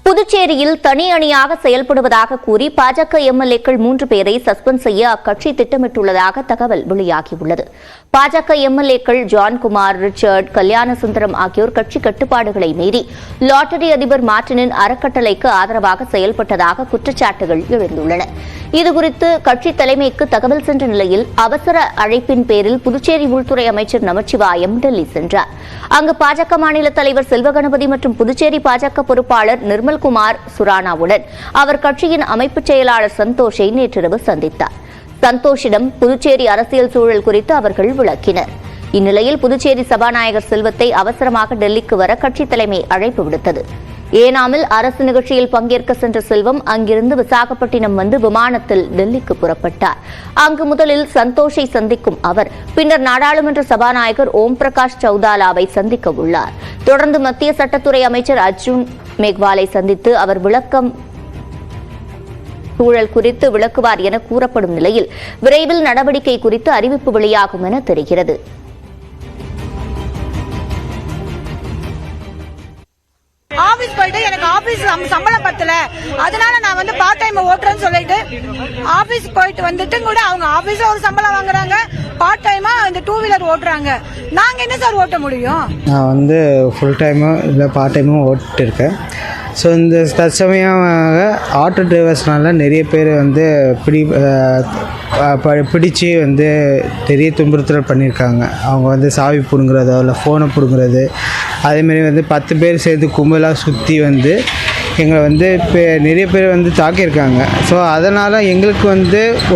புதுச்சேரியில் தனி அணியாக செயல்படுவதாக கூறி பாஜக எம்எல்ஏக்கள் 3 பேரை சஸ்பெண்ட் செய்ய அக்கட்சி திட்டமிட்டுள்ளதாக தகவல் வெளியாகியுள்ளது. பாஜக எம்எல்ஏக்கள் ஜான்குமார், ரிச்சர்ட், கல்யாணசுந்தரம் ஆகியோர் கட்சி கட்டுப்பாடுகளை மீறி லாட்டரி அதிபர் மார்டினின் அறக்கட்டளைக்கு ஆதரவாக செயல்பட்டதாக குற்றச்சாட்டுகள் எழுந்துள்ளன. இதுகுறித்து கட்சி தலைமைக்கு தகவல் சென்ற நிலையில் அவசர அழைப்பின் பேரில் புதுச்சேரி உள்துறை அமைச்சர் நமச்சிவாயம் டெல்லி சென்றார். அங்கு பாஜக மாநில தலைவர் செல்வகணபதி மற்றும் புதுச்சேரி பாஜக பொறுப்பாளர் நிர்மல்குமார் சுரானாவுடன் அவர் கட்சியின் அமைப்பு செயலாளர் சந்தோஷை நேற்றிரவு சந்தித்தார். சந்தோஷிடம் புதுச்சேரி அரசியல் சூழல் குறித்து அவர்கள் விளக்கினர். இந்நிலையில் புதுச்சேரி சபாநாயகர் செல்வத்தை அவசரமாக டெல்லிக்கு வர கட்சி தலைமை அழைப்பு விடுத்தது. ஏனாமில் அரசு நிகழ்ச்சியில் பங்கேற்க சென்ற செல்வம் அங்கிருந்து விசாகப்பட்டினம் வந்து விமானத்தில் டெல்லிக்கு புறப்பட்டார். அங்கு முதலில் சந்தோஷை சந்திக்கும் அவர் பின்னர் நாடாளுமன்ற சபாநாயகர் ஓம் பிரகாஷ் சௌதாலாவை சந்திக்க உள்ளார். தொடர்ந்து மத்திய சட்டத்துறை அமைச்சர் அர்ஜுன் மேக்வாலை சந்தித்து அவர் விளக்கம் சூழல் குறித்து விளக்குவார் என கூறப்படும் நிலையில் விரைவில் நடவடிக்கை குறித்து அறிவிப்பு வெளியாகும் என தெரிகிறது. ஆபீஸ் போயிட்டு எனக்கு ஆபீஸ் சம்பளம் பத்தல, அதனால நான் பார்ட் டைம் ஓட்டுறேன்னு சொல்லிட்டு ஆபீஸ் போயிட்டு வந்துட்டு கூட அவங்க ஆபீஸ்ல ஒரு சம்பளம் வாங்குறாங்க, பார்ட் டைமா இந்த 2 வீலர் ஓட்டுறாங்க. நாங்க என்ன சார் ஓட்ட முடியும்? நான் ஃபுல் டைமும் இல்லை பார்ட் டைமும் ஓட்டிட்டு இருக்கேன். ஸோ இந்த தற்சமயமாக ஆட்டோ டிரைவர்ஸ்னால நிறைய பேர் பிடிச்சி பெரிய துன்புறுத்தல் பண்ணியிருக்காங்க. அவங்க சாவி பிடுங்குறதோ இல்லை ஃபோனை பிடுங்குறது, அதேமாரி 10 பேர் சேர்ந்து கும்பலாக சுற்றி எங்களை இப்போ நிறைய பேர் தாக்கியிருக்காங்க. ஸோ அதனால் எங்களுக்கு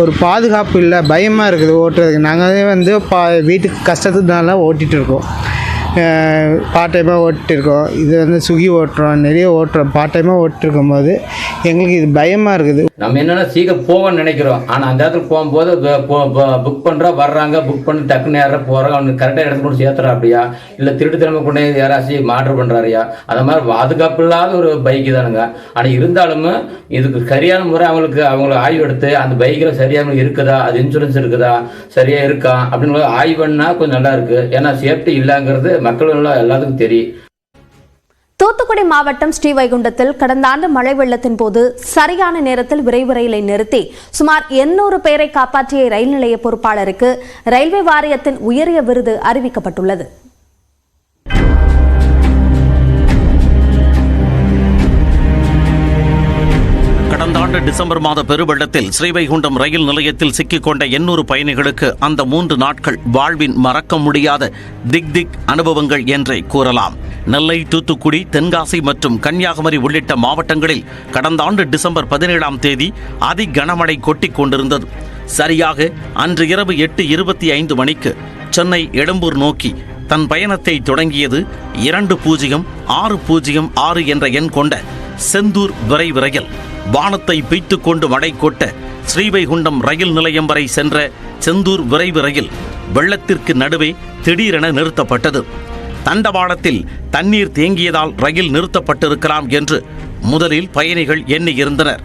ஒரு பாதுகாப்பு இல்லை, பயமாக இருக்குது ஓட்டுறதுக்கு. நாங்கள் வீட்டுக்கு கஷ்டத்துனால ஓட்டிகிட்டு இருக்கோம், பார்ட் டைமாக ஓட்டிருக்கோம். இது ஸ்விக்கி ஓட்டுறோம், நிறைய ஓட்டுறோம். பார்ட் டைமாக ஓட்டிருக்கும் போது எங்களுக்கு இது பயமாக இருக்குது. நம்ம என்னென்னா சீக்கிரம் போகணும்னு நினைக்கிறோம், ஆனால் அந்த இடத்துக்கு போகும்போது புக் பண்ணுறா வர்றாங்க, புக் பண்ணி டக்குன்னு யாரும் போகிறாங்க, அவனுக்கு கரெக்டாக இடத்துக்கு கொண்டு சேர்த்துறா அப்படியா, இல்லை திருட்டுத்தனமாக கொண்டு யாராச்சும் மாற்றம் பண்ணுறாரியா, அந்த மாதிரி பாதுகாப்பு இல்லாத ஒரு பைக்கு தானுங்க. ஆனால் இருந்தாலும் இதுக்கு சரியான முறை அவங்களுக்கு ஆய்வு எடுத்து அந்த பைக்கில் சரியான இருக்குதா, அது இன்சூரன்ஸ் இருக்குதா, சரியாக இருக்கா அப்படின்னு ஆய்வு பண்ணால் கொஞ்சம் நல்லா இருக்குது. ஏன்னா சேஃப்டி இல்லைங்கிறது மக்கள் எல்லாத்துக்கும் தெரியும். தூத்துக்குடி மாவட்டம் ஸ்ரீவைகுண்டத்தில் கடந்த ஆண்டு மழை வெள்ளத்தின் போது சரியான நேரத்தில் விரைவு ரயிலை நிறுத்தி சுமார் 800 பேரை காப்பாற்றிய ரயில் நிலைய பொறுப்பாளருக்கு ரயில்வே வாரியத்தின் உயரிய விருது அறிவிக்கப்பட்டுள்ளது. கடந்த ஆண்டு டிசம்பர் மாத பெருவெள்ளத்தில் ஸ்ரீவைகுண்டம் ரயில் நிலையத்தில் சிக்கிக்கொண்ட 800 பயணிகளுக்கு அந்த 3 நாட்கள் வாழ்வின் மறக்க முடியாத திக் அனுபவங்கள் என்றே கூறலாம். நெல்லை, தூத்துக்குடி, தென்காசி மற்றும் கன்னியாகுமரி உள்ளிட்ட மாவட்டங்களில் கடந்த ஆண்டு டிசம்பர் 17ஆம் தேதி அதி கனமழை கொட்டிக் கொண்டிருந்தது. சரியாக அன்று இரவு 8:25 மணிக்கு சென்னை எழும்பூர் நோக்கி தன் பயணத்தை தொடங்கியது 206006 என்ற எண் கொண்ட செந்தூர் விரைவு ரயில். வானத்தை பீய்த்துக் கொண்டு மழை கொட்ட ஸ்ரீவைகுண்டம் ரயில் நிலையம் வரை சென்ற செந்தூர் விரைவு ரயில் வெள்ளத்திற்கு நடுவே திடீரென நிறுத்தப்பட்டது. தண்டவாளத்தில் தண்ணீர் தேங்கியதால் ரயில் நிறுத்தப்பட்டிருக்கலாம் என்று முதலில் பயணிகள் எண்ணியிருந்தனர்.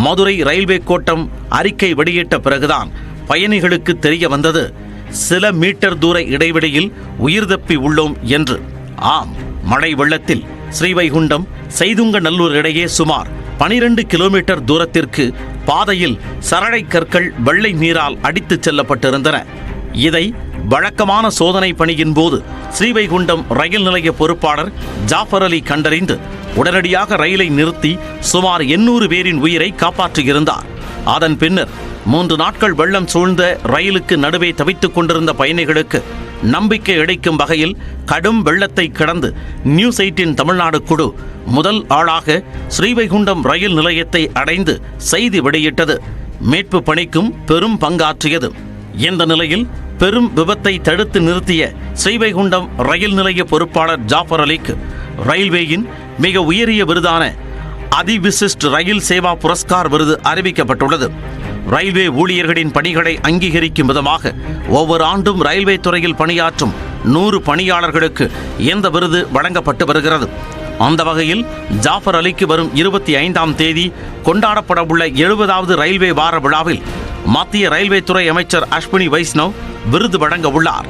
மதுரை ரயில்வே கோட்டம் அறிக்கை வெளியிட்ட பிறகுதான் பயணிகளுக்கு தெரிய வந்தது சில மீட்டர் தூர இடைவெளியில் உயிர் தப்பி உள்ளோம் என்று. ஆம், மழை வெள்ளத்தில் ஸ்ரீவைகுண்டம் செய்துங்கநல்லூர் இடையே சுமார் 12 கிலோமீட்டர் தூரத்திற்கு பாதையில் சரளை கற்கள் வெள்ளை நீரால் அடித்துச் செல்லப்பட்டிருந்தன. இதை வழக்கமான சோதனை பணியின் போது ஸ்ரீவைகுண்டம் ரயில் நிலைய பொறுப்பாளர் ஜாஃபர் அலி கண்டறிந்து உடனடியாக ரயிலை நிறுத்தி சுமார் 800 பேரின் உயிரை காப்பாற்றியிருந்தார். அதன் பின்னர் 3 நாட்கள் வெள்ளம் சூழ்ந்த ரயிலுக்கு நடுவே தவித்துக் கொண்டிருந்த பயணிகளுக்கு நம்பிக்கை அளிக்கும் வகையில் கடும் வெள்ளத்தை கடந்து நியூஸ் 18 தமிழ்நாடு குழு முதல் ஆளாக ஸ்ரீவைகுண்டம் ரயில் நிலையத்தை அடைந்து செய்தி வெளியிட்டது. மீட்பு பணிக்கும் பெரும் பங்காற்றியது. இந்த நிலையில் பெரும் விபத்தை தடுத்து நிறுத்திய ஸ்ரீவைகுண்டம் ரயில் நிலைய பொறுப்பாளர் ஜாஃபர் அலிக்கு ரயில்வேயின் மிக உயரிய விருதான அதிவிசிஷ்ட் ரயில் சேவா புரஸ்கார் விருது அறிவிக்கப்பட்டுள்ளது. ரயில்வே ஊழியர்களின் பணிகளை அங்கீகரிக்கும் விதமாக ஒவ்வொரு ஆண்டும் ரயில்வே துறையில் பணியாற்றும் 100 பணியாளர்களுக்கு இந்த விருது வழங்கப்பட்டு வருகிறது. அந்த வகையில் ஜாஃபர் அலிக்கு வரும் 25ஆம் தேதி கொண்டாடப்படவுள்ள 70வது ரயில்வே வார விழாவில் மத்திய ரயில்வே துறை அமைச்சர் அஸ்வினி வைஷ்ணவ் விருது வழங்க உள்ளார்.